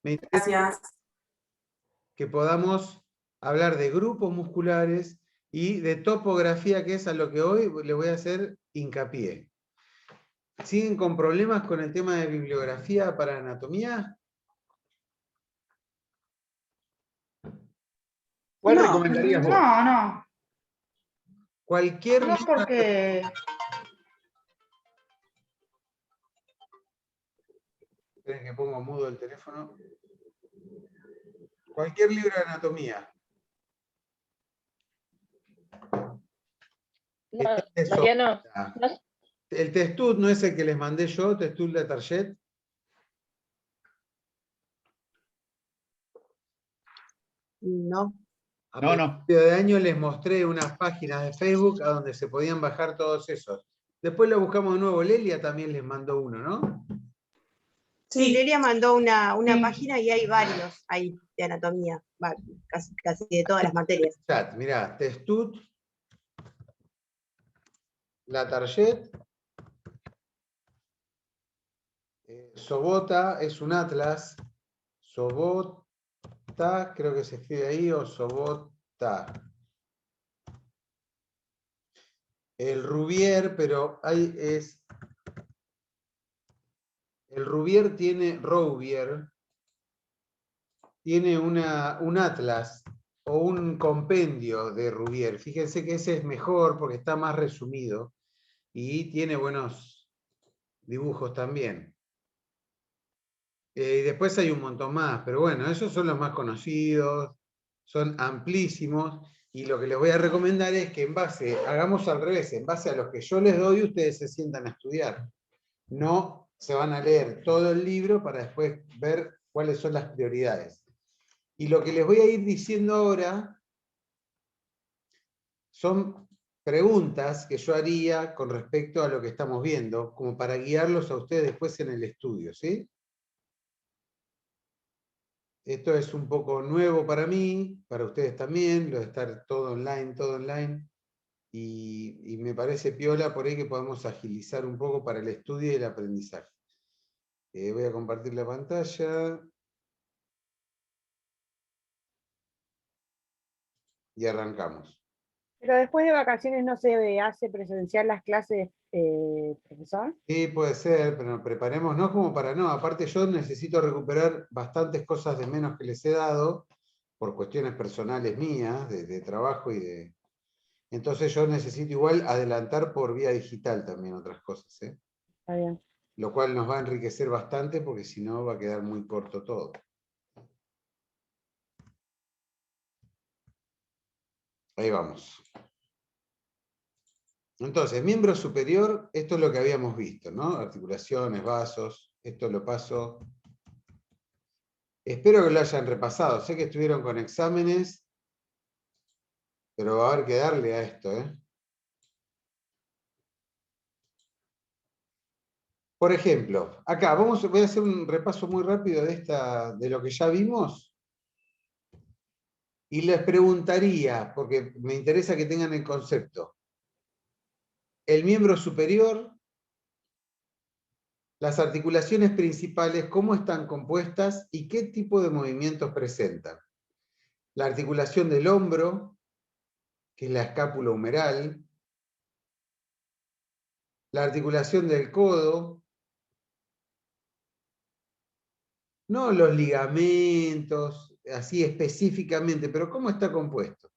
Me interesa Gracias. que podamos hablar de grupos musculares y de topografía, que es a lo que hoy le voy a hacer hincapié. ¿Siguen con problemas con el tema de bibliografía para anatomía? ¿Cuál No, recomendarías vos? No, Cualquier no libro. porque... Esperen que pongo mudo el teléfono. Cualquier libro de anatomía. No, Mariano, no, El Testut no es el que les mandé yo, Testut de Target. No. A No. principio de año les mostré unas páginas de Facebook a donde se podían bajar todos esos. Después lo buscamos de nuevo. Lelia también les mandó uno, ¿no? Sí, Lelia mandó una Sí. página y hay varios ahí de anatomía, casi de todas las materias. Chat, mirá, Testut, la Target, Sobota es un atlas, Sobota, creo que se escribe ahí, o Sobota. El Rubier, pero ahí es... El Rouvier tiene un atlas o un compendio de Rouvier. Fíjense que ese es mejor porque está más resumido y tiene buenos dibujos también. Y después hay un montón más, pero bueno, esos son los más conocidos, son amplísimos, y lo que les voy a recomendar es que hagamos al revés, en base a los que yo les doy, ustedes se sientan a estudiar. No se van a leer todo el libro para después ver cuáles son las prioridades. Y lo que les voy a ir diciendo ahora son preguntas que yo haría con respecto a lo que estamos viendo, como para guiarlos a ustedes después en el estudio, ¿sí? Esto es un poco nuevo para mí, para ustedes también, lo de estar todo online, y me parece piola por ahí que podamos agilizar un poco para el estudio y el aprendizaje. Voy a compartir la pantalla. Y arrancamos. Pero después de vacaciones no se hace presencial las clases, profesor. Sí, puede ser, pero preparémonos como para no. Aparte yo necesito recuperar bastantes cosas de menos que les he dado por cuestiones personales mías, de trabajo y de... Entonces yo necesito igual adelantar por vía digital también otras cosas, ¿eh? Está bien. Lo cual nos va a enriquecer bastante porque si no va a quedar muy corto todo. Ahí vamos. Entonces, miembro superior, esto es lo que habíamos visto, ¿no? Articulaciones, vasos, esto lo paso. Espero que lo hayan repasado. Sé que estuvieron con exámenes, pero va a haber que darle a esto, ¿eh? Por ejemplo, acá voy a hacer un repaso muy rápido de lo que ya vimos. Y les preguntaría, porque me interesa que tengan el concepto. El miembro superior, las articulaciones principales, cómo están compuestas y qué tipo de movimientos presentan. La articulación del hombro, que es la escápula humeral. La articulación del codo. No los ligamentos, así específicamente, pero cómo está compuesto.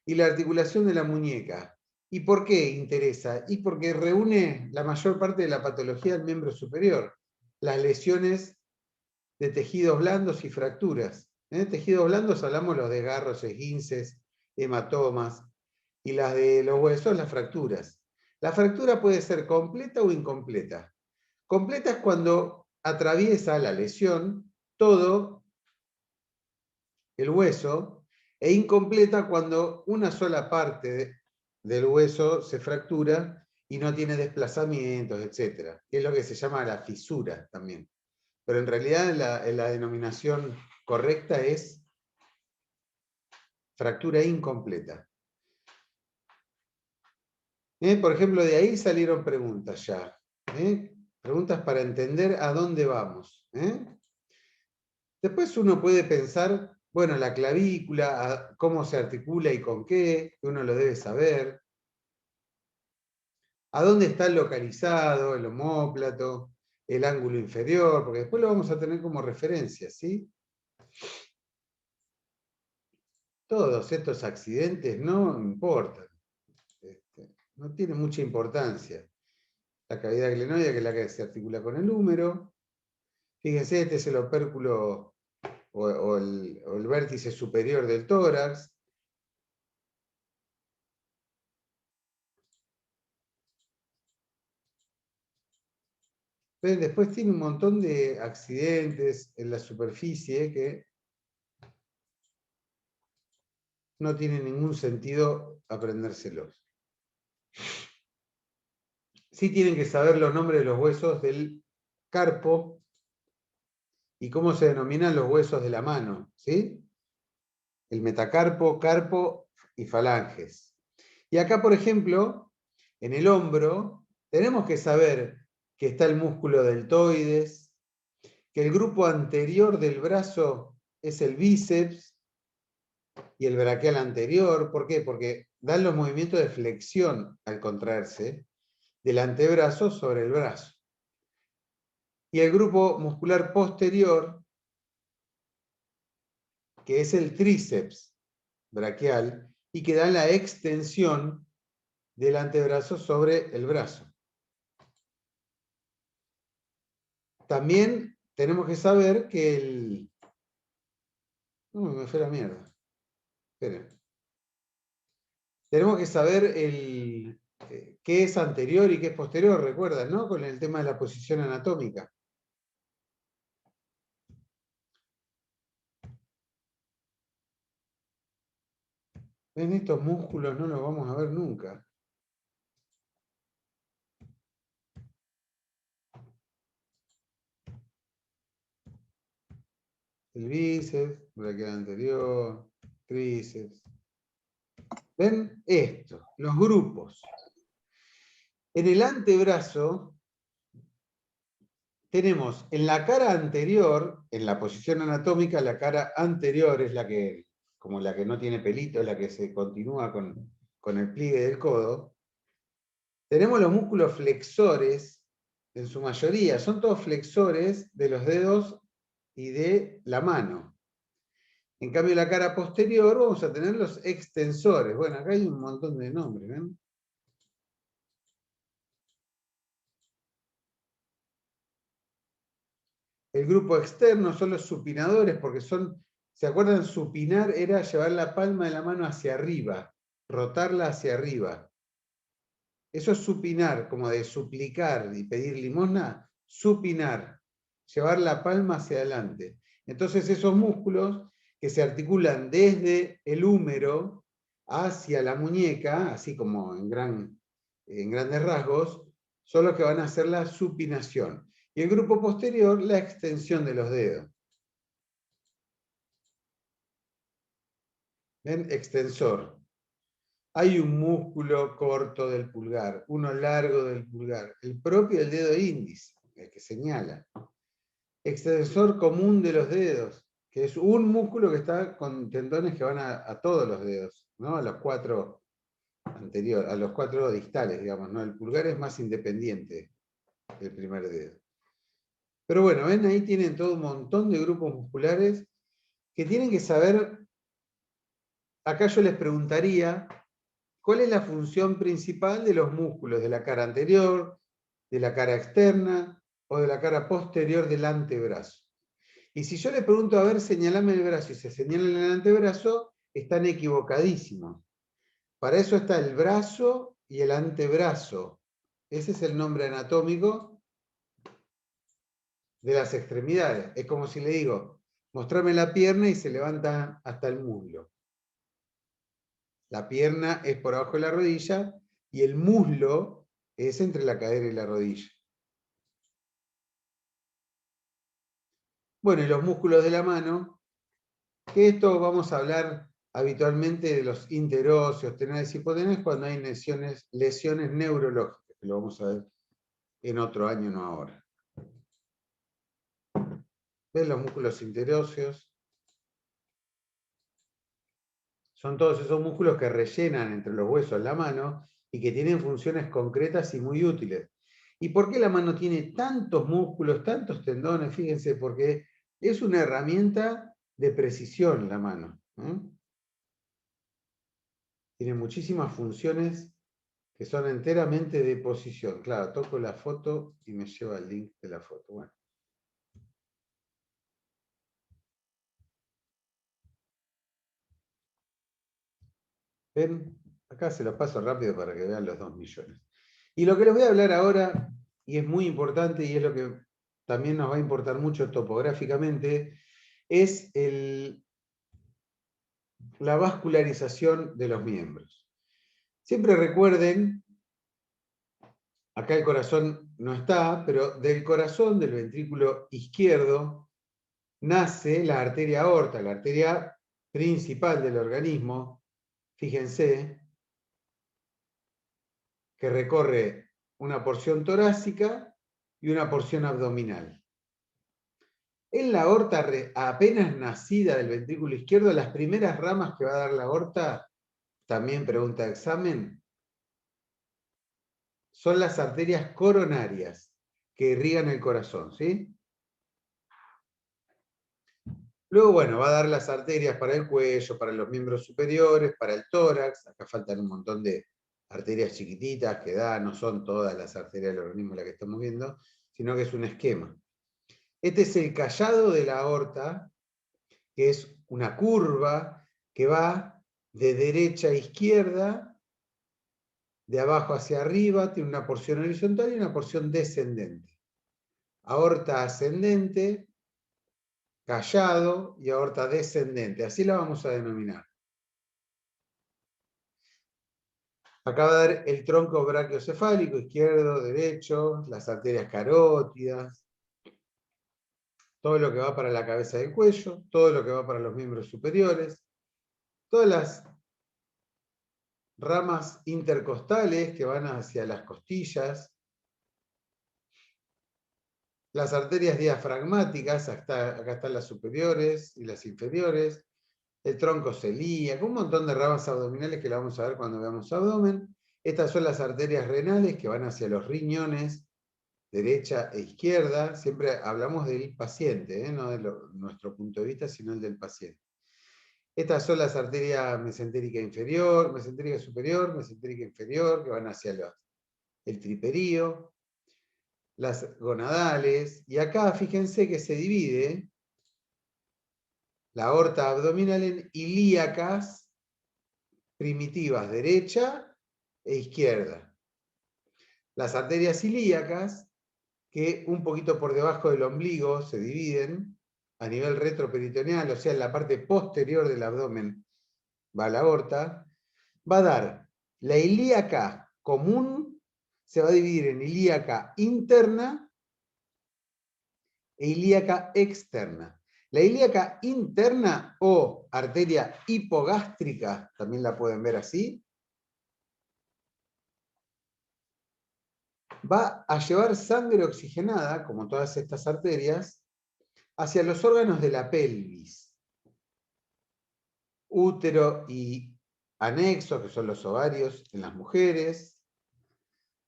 Y la articulación de la muñeca. ¿Y por qué interesa? Y porque reúne la mayor parte de la patología del miembro superior. Las lesiones de tejidos blandos y fracturas. Tejidos blandos hablamos los desgarros, esguinces, hematomas. Y las de los huesos, las fracturas. La fractura puede ser completa o incompleta. Completa es cuando atraviesa la lesión todo el hueso, e incompleta cuando una sola parte del hueso se fractura y no tiene desplazamientos, etc. Que es lo que se llama la fisura también. Pero en realidad la denominación correcta es fractura incompleta. Por ejemplo, de ahí salieron preguntas ya. Preguntas para entender a dónde vamos. Después uno puede pensar, bueno, la clavícula, cómo se articula y con qué, que uno lo debe saber. ¿A dónde está localizado el omóplato, el ángulo inferior? Porque después lo vamos a tener como referencia, ¿sí? Todos estos accidentes no importan. No tiene mucha importancia. La cavidad glenoidea, que es la que se articula con el húmero. Fíjense, este es el opérculo o el vértice superior del tórax. ¿Ven? Después tiene un montón de accidentes en la superficie que no tiene ningún sentido aprendérselos. Sí tienen que saber los nombres de los huesos del carpo y cómo se denominan los huesos de la mano, ¿sí? El metacarpo, carpo y falanges. Y acá, por ejemplo, en el hombro, tenemos que saber que está el músculo deltoides, que el grupo anterior del brazo es el bíceps y el braquial anterior. ¿Por qué? Porque dan los movimientos de flexión al contraerse del antebrazo sobre el brazo. Y el grupo muscular posterior, que es el tríceps braquial, y que da la extensión del antebrazo sobre el brazo. También tenemos que saber que el... me fue la mierda. Esperen. Tenemos que saber qué es anterior y qué es posterior, recuerdan, ¿no? Con el tema de la posición anatómica. ¿Ven? Estos músculos no los vamos a ver nunca. El bíceps, braquial anterior, tríceps. ¿Ven? Esto, los grupos. En el antebrazo tenemos en la cara anterior, en la posición anatómica, la cara anterior es la que, como la que no tiene pelito, es la que se continúa con el pliegue del codo. Tenemos los músculos flexores, en su mayoría, son todos flexores de los dedos y de la mano. En cambio, en la cara posterior vamos a tener los extensores. Bueno, acá hay un montón de nombres, ¿ven? El grupo externo son los supinadores, porque son, ¿se acuerdan? Supinar era llevar la palma de la mano hacia arriba, rotarla hacia arriba. Eso es supinar, como de suplicar y pedir limosna, supinar, llevar la palma hacia adelante. Entonces esos músculos que se articulan desde el húmero hacia la muñeca, así como en grandes rasgos, son los que van a hacer la supinación. Y el grupo posterior, la extensión de los dedos. ¿Ven? Extensor. Hay un músculo corto del pulgar, uno largo del pulgar, el propio del dedo índice, el que señala. Extensor común de los dedos, que es un músculo que está con tendones que van a todos los dedos, ¿no? A los cuatro anteriores, a los cuatro distales, digamos, ¿no? El pulgar es más independiente del primer dedo. Pero bueno, ven, ahí tienen todo un montón de grupos musculares que tienen que saber. Acá yo les preguntaría, ¿cuál es la función principal de los músculos de la cara anterior, de la cara externa o de la cara posterior del antebrazo? Y si yo les pregunto, a ver, señalame el brazo y se señalan el antebrazo, están equivocadísimos. Para eso está el brazo y el antebrazo. Ese es el nombre anatómico de las extremidades. Es como si le digo, mostrame la pierna y se levanta hasta el muslo. La pierna es por abajo de la rodilla y el muslo es entre la cadera y la rodilla. Bueno, y los músculos de la mano, que esto vamos a hablar habitualmente de los interóseos, tenores y hipotenés cuando hay lesiones neurológicas, que lo vamos a ver en otro año, no ahora. ¿Ven los músculos interóseos? Son todos esos músculos que rellenan entre los huesos la mano y que tienen funciones concretas y muy útiles. ¿Y por qué la mano tiene tantos músculos, tantos tendones? Fíjense, porque es una herramienta de precisión la mano. Tiene muchísimas funciones que son enteramente de posición. Claro, toco la foto y me lleva el link de la foto. Bueno. ¿Ven? Acá se los paso rápido para que vean los 2 millones. Y lo que les voy a hablar ahora, y es muy importante, y es lo que también nos va a importar mucho topográficamente, es la vascularización de los miembros. Siempre recuerden, acá el corazón no está, pero del corazón, del ventrículo izquierdo, nace la arteria aorta, la arteria principal del organismo. Fíjense que recorre una porción torácica y una porción abdominal. En la aorta apenas nacida del ventrículo izquierdo, las primeras ramas que va a dar la aorta, también pregunta de examen, son las arterias coronarias que irrigan el corazón, ¿sí? Luego, bueno, va a dar las arterias para el cuello, para los miembros superiores, para el tórax. Acá faltan un montón de arterias chiquititas que da, no son todas las arterias del organismo las que estamos viendo, sino que es un esquema. Este es el callado de la aorta, que es una curva que va de derecha a izquierda, de abajo hacia arriba, tiene una porción horizontal y una porción descendente. Aorta ascendente, callado y aorta descendente, así la vamos a denominar. Acá va a dar el tronco brachiocefálico, izquierdo, derecho, las arterias carótidas, todo lo que va para la cabeza del cuello, todo lo que va para los miembros superiores, todas las ramas intercostales que van hacia las costillas, las arterias diafragmáticas, acá están las superiores y las inferiores, el tronco celíaco, un montón de ramas abdominales que la vamos a ver cuando veamos abdomen. Estas son las arterias renales que van hacia los riñones, derecha e izquierda. Siempre hablamos del paciente, no de nuestro punto de vista, sino el del paciente. Estas son las arterias mesentérica inferior, mesentérica superior, mesentérica inferior, que van hacia el triperío, las gonadales, y acá fíjense que se divide la aorta abdominal en ilíacas primitivas, derecha e izquierda. Las arterias ilíacas, que un poquito por debajo del ombligo se dividen a nivel retroperitoneal, o sea, en la parte posterior del abdomen va la aorta, va a dar la ilíaca común, se va a dividir en ilíaca interna e ilíaca externa. La ilíaca interna o arteria hipogástrica, también la pueden ver así, va a llevar sangre oxigenada, como todas estas arterias, hacia los órganos de la pelvis. Útero y anexos, que son los ovarios en las mujeres,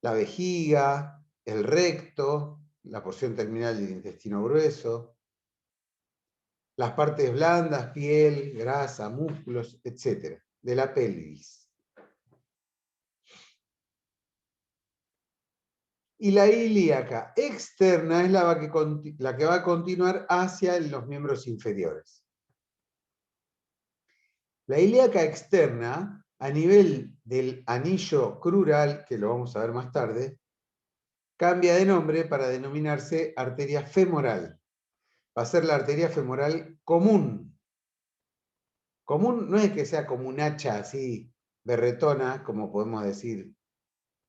la vejiga, el recto, la porción terminal del intestino grueso, las partes blandas, piel, grasa, músculos, etc., de la pelvis. Y la ilíaca externa es la que va a continuar hacia los miembros inferiores. La ilíaca externa, a nivel del anillo crural, que lo vamos a ver más tarde, cambia de nombre para denominarse arteria femoral. Va a ser la arteria femoral común. Común no es que sea como un hacha así, berretona, como podemos decir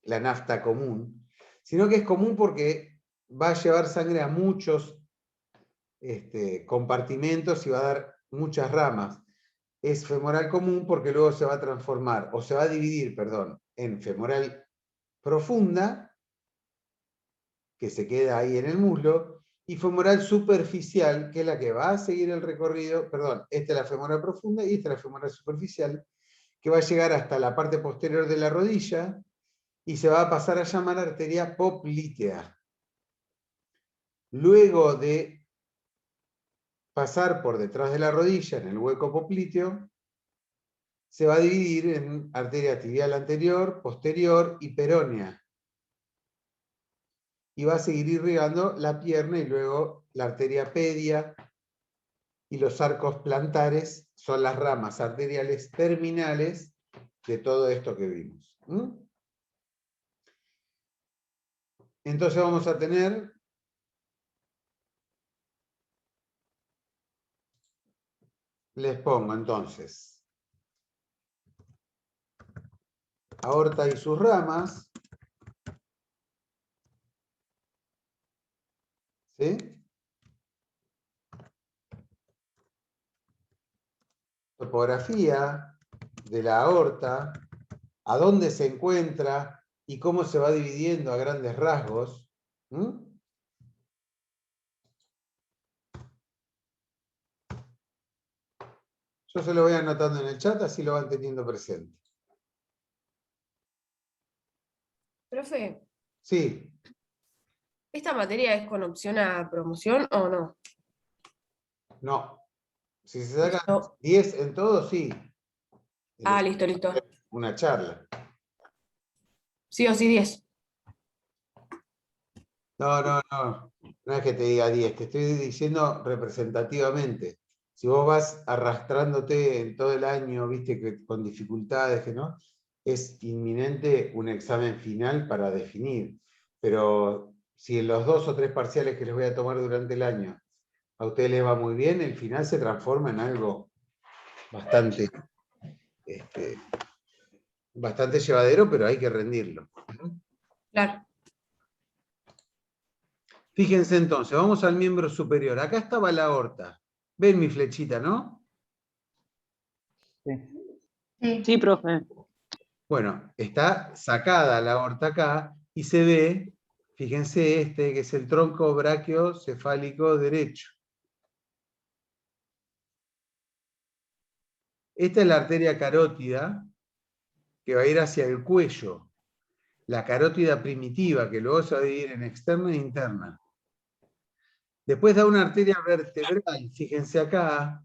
la nafta común, sino que es común porque va a llevar sangre a muchos compartimentos y va a dar muchas ramas. Es femoral común porque luego se va a transformar, o se va a dividir, perdón, en femoral profunda, que se queda ahí en el muslo, y femoral superficial, que es la que va a seguir el recorrido, perdón, esta es la femoral profunda y esta es la femoral superficial, que va a llegar hasta la parte posterior de la rodilla y se va a pasar a llamar arteria poplítea. Luego de pasar por detrás de la rodilla, en el hueco poplíteo, se va a dividir en arteria tibial anterior, posterior y peronea. Y va a seguir irrigando la pierna y luego la arteria pedia y los arcos plantares son las ramas arteriales terminales de todo esto que vimos. Entonces vamos a tener les pongo entonces aorta y sus ramas, ¿sí? Topografía de la aorta, a dónde se encuentra y cómo se va dividiendo a grandes rasgos. Yo se lo voy anotando en el chat, así lo van teniendo presente. Profe, Sí, ¿esta materia es con opción a promoción o no? no. Si se sacan Listo. 10 en todo, sí. Ah, listo, listo. Una charla. Sí o sí 10. No, no, no. No es que te diga 10, te estoy diciendo representativamente. Si vos vas arrastrándote en todo el año, viste, que con dificultades, que no, es inminente un examen final para definir. Pero si en los 2 o 3 parciales que les voy a tomar durante el año a ustedes les va muy bien, el final se transforma en algo bastante, bastante llevadero, pero hay que rendirlo. Claro. Fíjense entonces, vamos al miembro superior. Acá estaba la aorta. ¿Ven mi flechita, no? Sí. Sí, profe. Bueno, está sacada la aorta acá y se ve, fíjense este, que es el tronco brachiocefálico derecho. Esta es la arteria carótida que va a ir hacia el cuello. La carótida primitiva, que luego se va a dividir en externa e interna. Después da una arteria vertebral, fíjense acá.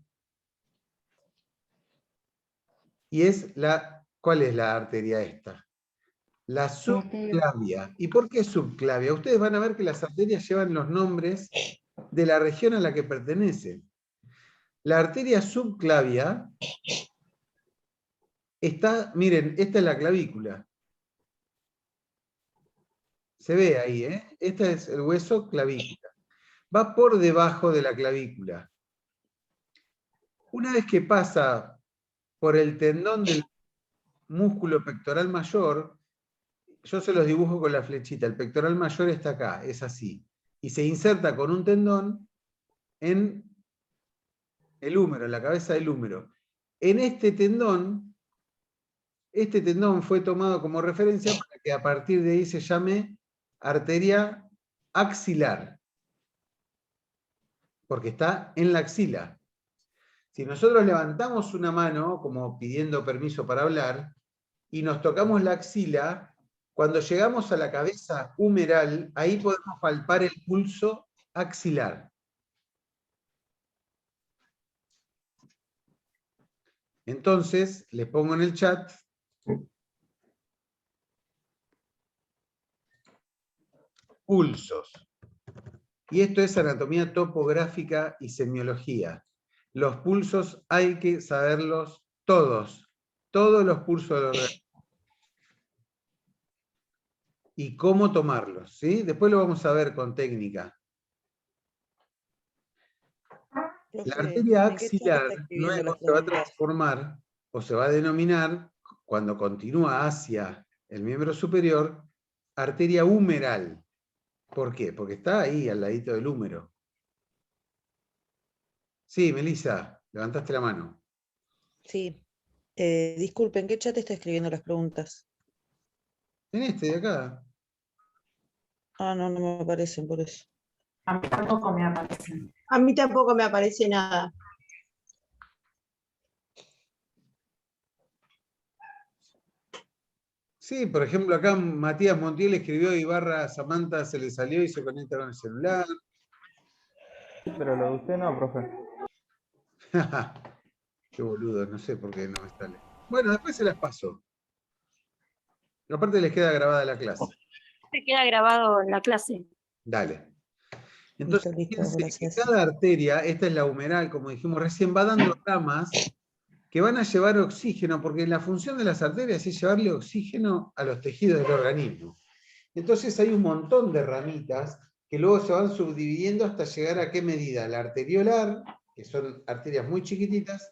Y es la, ¿cuál es la arteria esta? La subclavia. ¿Y por qué subclavia? Ustedes van a ver que las arterias llevan los nombres de la región a la que pertenecen. La arteria subclavia está, miren, esta es la clavícula. Se ve ahí, ¿eh? Este es el hueso clavícula. Va por debajo de la clavícula. Una vez que pasa por el tendón del músculo pectoral mayor, yo se los dibujo con la flechita, el pectoral mayor está acá, es así, y se inserta con un tendón en el húmero, en la cabeza del húmero. En este tendón fue tomado como referencia para que a partir de ahí se llame arteria axilar, porque está en la axila. Si nosotros levantamos una mano, como pidiendo permiso para hablar, y nos tocamos la axila, cuando llegamos a la cabeza humeral, ahí podemos palpar el pulso axilar. Entonces, les pongo en el chat pulsos. Y esto es anatomía topográfica y semiología. Los pulsos hay que saberlos todos. Todos los pulsos del organismo. Y cómo tomarlos, ¿sí? Después lo vamos a ver con técnica. La arteria axilar luego se va a transformar o se va a denominar, cuando continúa hacia el miembro superior, arteria humeral. ¿Por qué? Porque está ahí, al ladito del húmero. Sí, Melissa, levantaste la mano. Sí. Disculpe, ¿en qué chat está escribiendo las preguntas? En este de acá. Ah, no, no me aparecen por eso. A mí tampoco me aparecen. A mí tampoco me aparece nada. Sí, por ejemplo, acá Matías Montiel escribió y barra Samantha se le salió y se conecta con el celular. Pero lo de usted no, profe. Qué boludo, no sé por qué no me sale. Bueno, después se las paso. Aparte les queda grabada la clase. Se queda grabado en la clase. Dale. Entonces, Listo, fíjense que gracias. cada arteria, esta es la humeral, como dijimos recién, va dando ramas que van a llevar oxígeno, porque la función de las arterias es llevarle oxígeno a los tejidos del organismo. Entonces hay un montón de ramitas que luego se van subdividiendo hasta llegar a qué medida, la arteriolar, que son arterias muy chiquititas,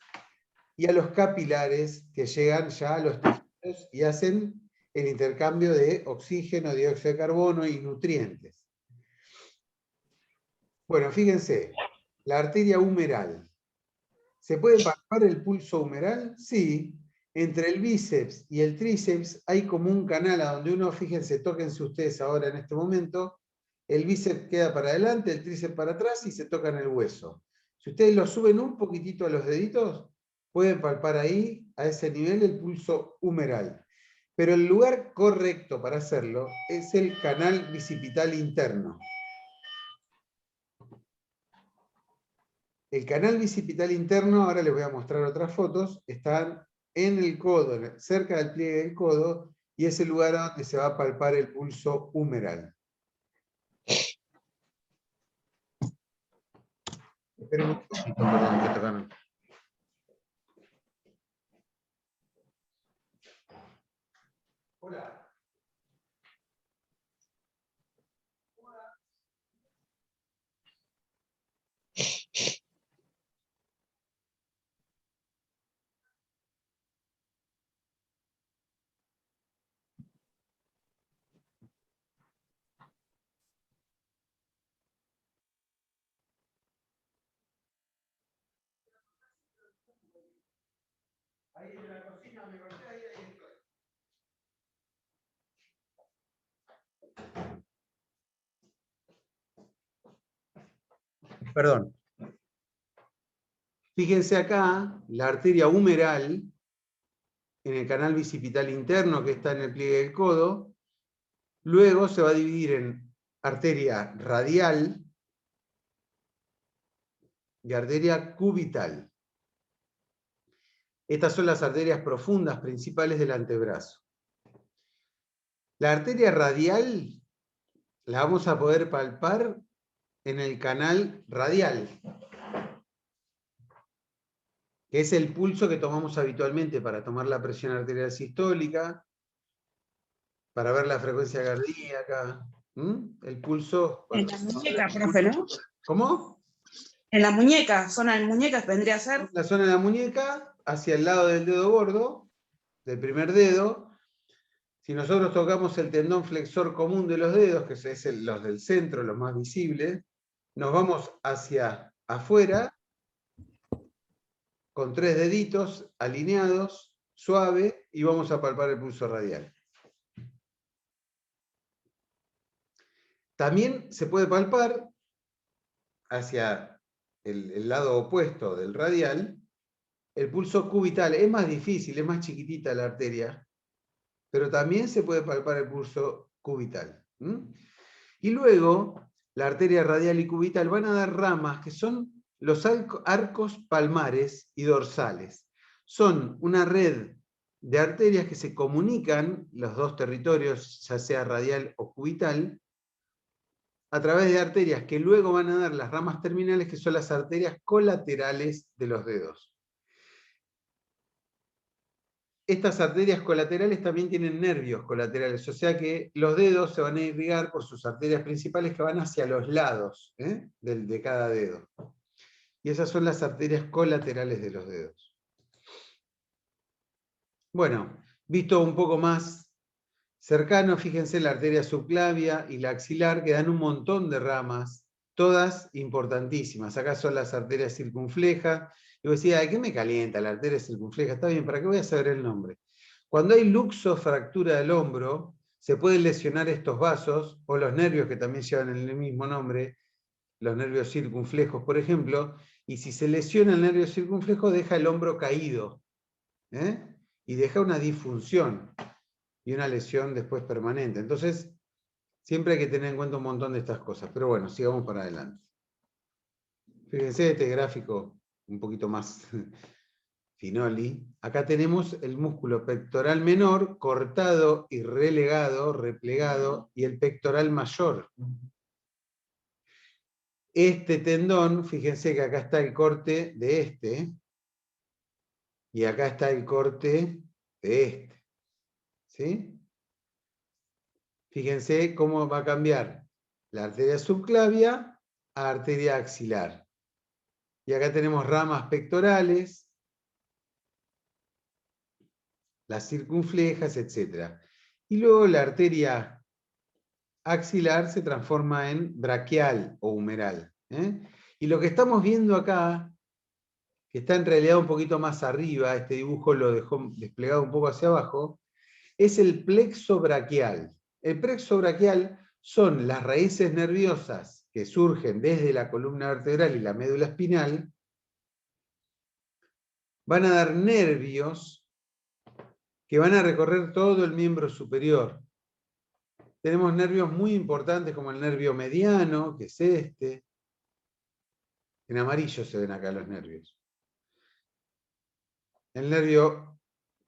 y a los capilares, que llegan ya a los tejidos y hacen el intercambio de oxígeno, dióxido de carbono y nutrientes. Bueno, fíjense, la arteria humeral. ¿Se puede palpar el pulso humeral? Sí. Entre el bíceps y el tríceps hay como un canal a donde uno, fíjense, tóquense ustedes ahora en este momento, el bíceps queda para adelante, el tríceps para atrás y se tocan el hueso. Si ustedes lo suben un poquitito a los deditos, pueden palpar ahí, a ese nivel, el pulso humeral. Pero el lugar correcto para hacerlo es el canal bicipital interno. El canal bicipital interno, ahora les voy a mostrar otras fotos, están en el codo, cerca del pliegue del codo, y es el lugar donde se va a palpar el pulso humeral. Esperen un poquito, perdón, que tocaron. Hola. Ahí en la cocina me corté, ahí estoy. Perdón. Fíjense acá, la arteria humeral, en el canal bicipital interno que está en el pliegue del codo, luego se va a dividir en arteria radial y arteria cubital. Estas son las arterias profundas principales del antebrazo. La arteria radial la vamos a poder palpar en el canal radial, que es el pulso que tomamos habitualmente para tomar la presión arterial sistólica, para ver la frecuencia cardíaca. El pulso... En la muñeca, profe, ¿no? ¿Cómo? En la muñeca, zona de muñecas vendría a ser. La zona de la muñeca, hacia el lado del dedo gordo, del primer dedo. Si nosotros tocamos el tendón flexor común de los dedos, que es los del centro, los más visibles, nos vamos hacia afuera, con 3 deditos alineados, suave, y vamos a palpar el pulso radial. También se puede palpar hacia el lado opuesto del radial, el pulso cubital. Es más difícil, es más chiquitita la arteria, pero también se puede palpar el pulso cubital. Y luego, la arteria radial y cubital van a dar ramas que son los arcos palmares y dorsales. Son una red de arterias que se comunican, los dos territorios, ya sea radial o cubital, a través de arterias que luego van a dar las ramas terminales, que son las arterias colaterales de los dedos. Estas arterias colaterales también tienen nervios colaterales, o sea que los dedos se van a irrigar por sus arterias principales que van hacia los lados de cada dedo. Y esas son las arterias colaterales de los dedos. Bueno, visto un poco más cercano, fíjense la arteria subclavia y la axilar, que dan un montón de ramas, todas importantísimas. Acá son las arterias circunflejas. Y vos decís, ¿qué me calienta la arteria circunfleja? Está bien, ¿para qué voy a saber el nombre? Cuando hay luxofractura del hombro, se pueden lesionar estos vasos, o los nervios que también llevan el mismo nombre, los nervios circunflejos, por ejemplo, y si se lesiona el nervio circunflejo, deja el hombro caído, y deja una disfunción y una lesión después permanente. Entonces, siempre hay que tener en cuenta un montón de estas cosas. Pero bueno, sigamos para adelante. Fíjense este gráfico un poquito más finoli. Acá tenemos el músculo pectoral menor, cortado y relegado, replegado, y el pectoral mayor. Este tendón, fíjense que acá está el corte de este, y acá está el corte de este. ¿Sí? Fíjense cómo va a cambiar la arteria subclavia a arteria axilar. Y acá tenemos ramas pectorales, las circunflejas, etc. Y luego la arteria axilar se transforma en braquial o humeral. Y lo que estamos viendo acá, que está en realidad un poquito más arriba, este dibujo lo dejó desplegado un poco hacia abajo, es el plexo braquial. El plexo braquial son las raíces nerviosas que surgen desde la columna vertebral y la médula espinal, van a dar nervios que van a recorrer todo el miembro superior. Tenemos nervios muy importantes como el nervio mediano, que es este. En amarillo se ven acá los nervios. El nervio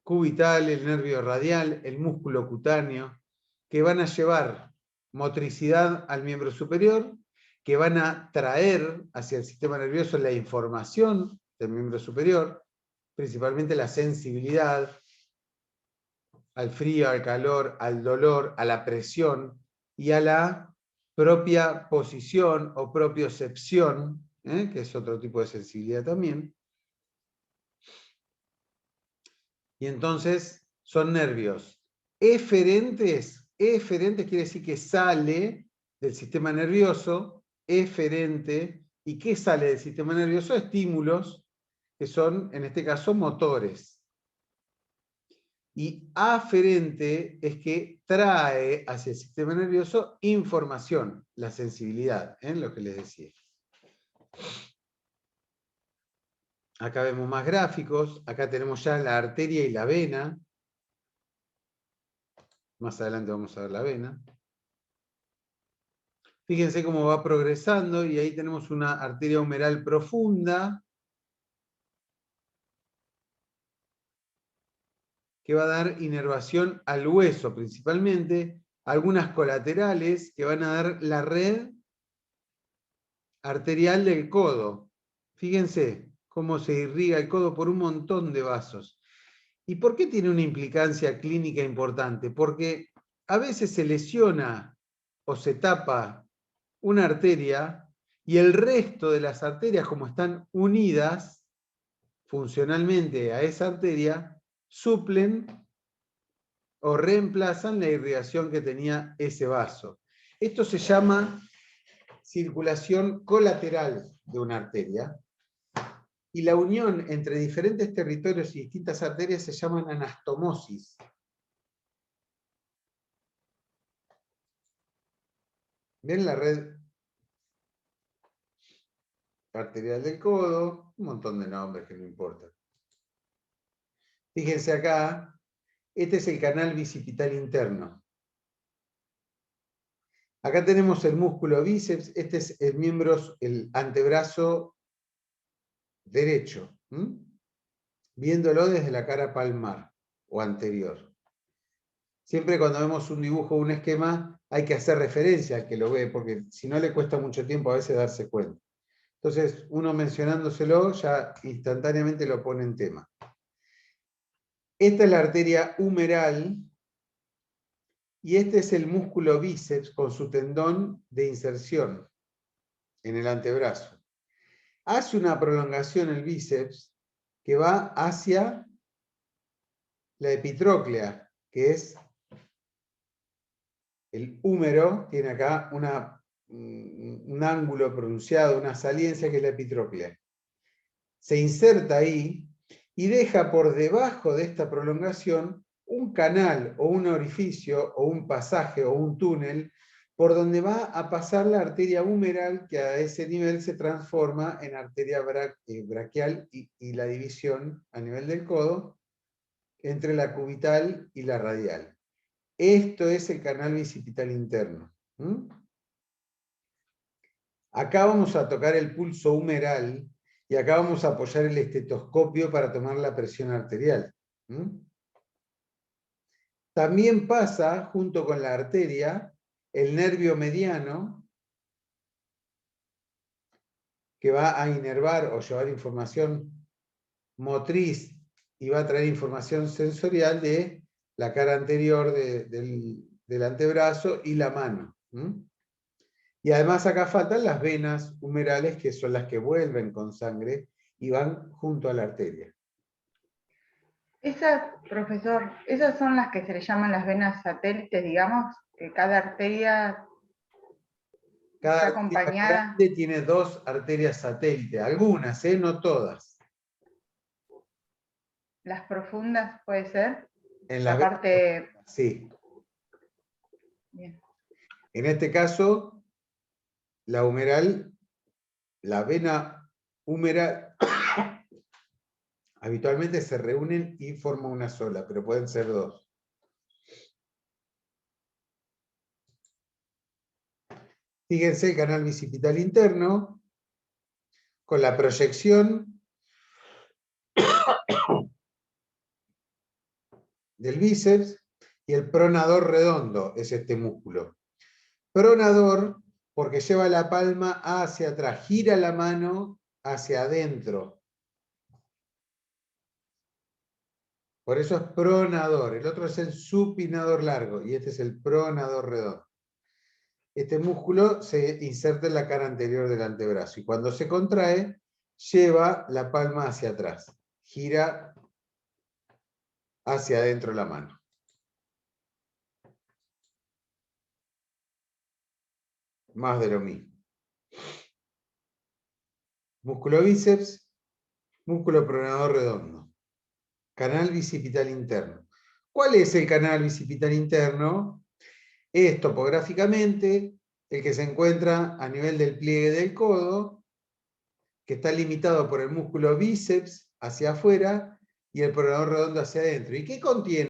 cubital, el nervio radial, el músculo cutáneo, que van a llevar motricidad al miembro superior, que van a traer hacia el sistema nervioso la información del miembro superior, principalmente la sensibilidad al frío, al calor, al dolor, a la presión y a la propia posición o propiocepción, que es otro tipo de sensibilidad también. Y entonces son nervios eferentes. Eferentes quiere decir que sale del sistema nervioso, eferente. ¿Y qué sale del sistema nervioso? Estímulos, que son, en este caso, motores. Y aferente es que trae hacia el sistema nervioso información, la sensibilidad, lo que les decía. Acá vemos más gráficos, acá tenemos ya la arteria y la vena. Más adelante vamos a ver la vena. Fíjense cómo va progresando y ahí tenemos una arteria humeral profunda que va a dar inervación al hueso principalmente, algunas colaterales que van a dar la red arterial del codo. Fíjense cómo se irriga el codo por un montón de vasos. ¿Y por qué tiene una implicancia clínica importante? Porque a veces se lesiona o se tapa una arteria y el resto de las arterias, como están unidas funcionalmente a esa arteria, suplen o reemplazan la irrigación que tenía ese vaso. Esto se llama circulación colateral de una arteria. Y la unión entre diferentes territorios y distintas arterias se llama anastomosis. ¿Ven la red arterial del codo? Un montón de nombres que no importan. Fíjense acá, este es el canal bicipital interno. Acá tenemos el músculo bíceps, este es el miembro, el antebrazo derecho, viéndolo desde la cara palmar o anterior. Siempre cuando vemos un dibujo o un esquema hay que hacer referencia al que lo ve, porque si no le cuesta mucho tiempo a veces darse cuenta. Entonces, uno mencionándoselo ya instantáneamente lo pone en tema. Esta es la arteria humeral y este es el músculo bíceps con su tendón de inserción en el antebrazo. Hace una prolongación el bíceps que va hacia la epitróclea, que es el húmero, tiene acá un ángulo pronunciado, una saliencia que es la epitróclea. Se inserta ahí y deja por debajo de esta prolongación un canal o un orificio o un pasaje o un túnel por donde va a pasar la arteria humeral, que a ese nivel se transforma en arteria braquial y la división a nivel del codo entre la cubital y la radial. Esto es el canal bicipital interno. Acá vamos a tocar el pulso humeral y acá vamos a apoyar el estetoscopio para tomar la presión arterial. También pasa, junto con la arteria, el nervio mediano, que va a inervar o llevar información motriz y va a traer información sensorial de la cara anterior del antebrazo y la mano. Y además acá faltan las venas humerales, que son las que vuelven con sangre y van junto a la arteria. Profesor, esas son las que se le llaman las venas satélites, digamos, que cada arteria Cada está arteria acompañada. grande tiene 2 arterias satélites, algunas, no todas. Las profundas, puede ser. En La las venas, parte. sí. Bien. En este caso, la humeral, la vena humeral, habitualmente se reúnen y forman una sola, pero pueden ser 2. Fíjense el canal bicipital interno, con la proyección del bíceps, y el pronador redondo es este músculo. Pronador porque lleva la palma hacia atrás, gira la mano hacia adentro. Por eso es pronador. El otro es el supinador largo y este es el pronador redondo. Este músculo se inserta en la cara anterior del antebrazo y cuando se contrae, lleva la palma hacia atrás. Gira hacia adentro la mano. Más de lo mismo. Músculo bíceps, músculo pronador redondo. Canal bicipital interno. ¿Cuál es el canal bicipital interno? Es topográficamente el que se encuentra a nivel del pliegue del codo, que está limitado por el músculo bíceps hacia afuera y el pronador redondo hacia adentro. ¿Y qué contiene